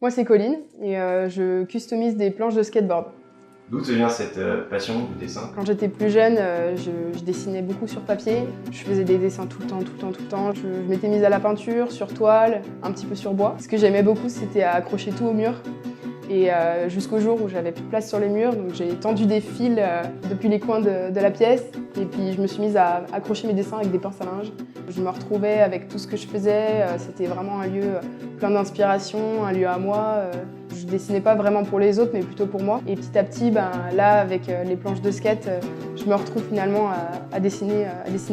Moi, c'est Colline et je customise des planches de skateboard. D'où te vient cette passion du dessin? Quand j'étais plus jeune, je dessinais beaucoup sur papier. Je faisais des dessins tout le temps. Je m'étais mise à la peinture, sur toile, un petit peu sur bois. Ce que j'aimais beaucoup, c'était accrocher tout au mur. Et jusqu'au jour où j'avais plus de place sur les murs, donc j'ai tendu des fils depuis les coins de la pièce. Et puis je me suis mise à accrocher mes dessins avec des pinces à linge. Je me retrouvais avec tout ce que je faisais. C'était vraiment un lieu plein d'inspiration, un lieu à moi. Je dessinais pas vraiment pour les autres, mais plutôt pour moi. Et petit à petit, là, avec les planches de skate, je me retrouve finalement à dessiner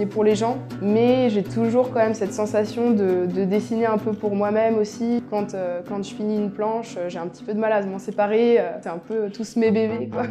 pour les gens. Mais j'ai toujours quand même cette sensation de dessiner un peu pour moi-même aussi. Quand je finis une planche, j'ai un petit peu de mal à m'en séparer. C'est un peu tous mes bébés, quoi.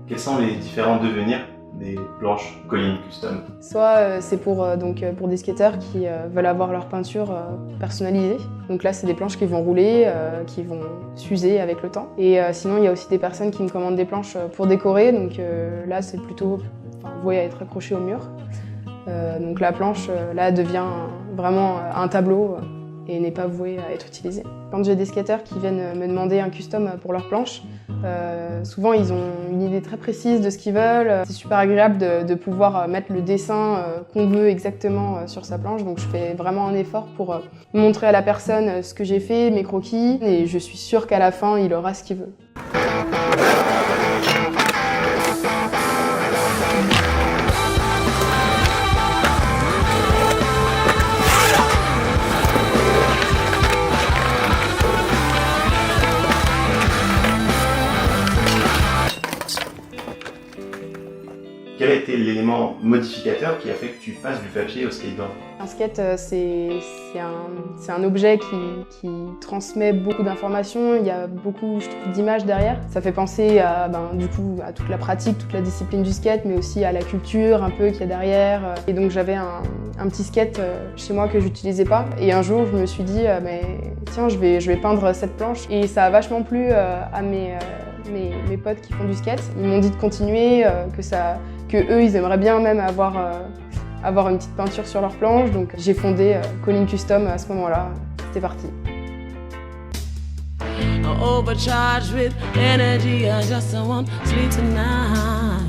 Quels sont les différents devenirs des planches Colline Custom? Soit c'est pour des skateurs qui veulent avoir leur peinture personnalisée. Donc là, c'est des planches qui vont rouler, qui vont s'user avec le temps. Et sinon, il y a aussi des personnes qui me commandent des planches pour décorer. Donc là, c'est plutôt voué à être accroché au mur. Donc la planche, là, devient vraiment un tableau et n'est pas vouée à être utilisée. Quand j'ai des skateurs qui viennent me demander un custom pour leur planche, souvent ils ont une idée très précise de ce qu'ils veulent. C'est super agréable de pouvoir mettre le dessin qu'on veut exactement sur sa planche. Donc je fais vraiment un effort pour montrer à la personne ce que j'ai fait, mes croquis, et je suis sûre qu'à la fin il aura ce qu'il veut. Quel a été l'élément modificateur qui a fait que tu passes du papier au skateboard? Un skate, c'est un objet qui transmet beaucoup d'informations. Il y a beaucoup, je trouve, d'images derrière. Ça fait penser à toute la pratique, toute la discipline du skate, mais aussi à la culture un peu qu'il y a derrière. Et donc j'avais un petit skate chez moi que j'utilisais pas. Et un jour, je me suis dit, tiens, je vais peindre cette planche. Et ça a vachement plu à mes potes qui font du skate. Ils m'ont dit de continuer, que eux, ils aimeraient bien même avoir une petite peinture sur leur planche. Donc j'ai fondé Colline Custom à ce moment-là. C'était parti. Overcharged with energy, I just want sleep tonight.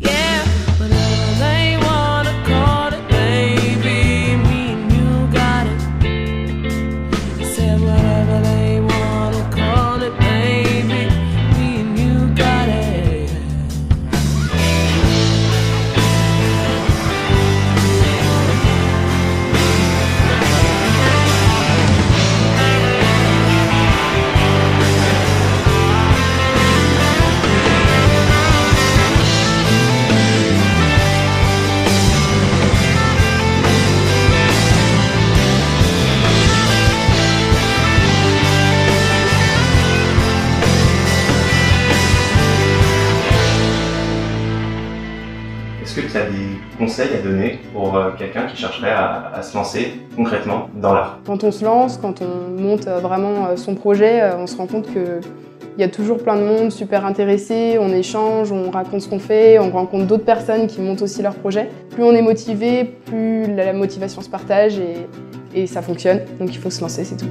Yeah, whatever they wanna call it, baby, me and you got it. Say whatever they wanna call it, baby, me and you got it. Est-ce que tu as des conseils à donner pour quelqu'un qui chercherait à se lancer concrètement dans l'art? Quand on se lance, quand on monte vraiment son projet, on se rend compte qu'il y a toujours plein de monde super intéressé, on échange, on raconte ce qu'on fait, on rencontre d'autres personnes qui montent aussi leur projet. Plus on est motivé, plus la motivation se partage et ça fonctionne. Donc il faut se lancer, c'est tout.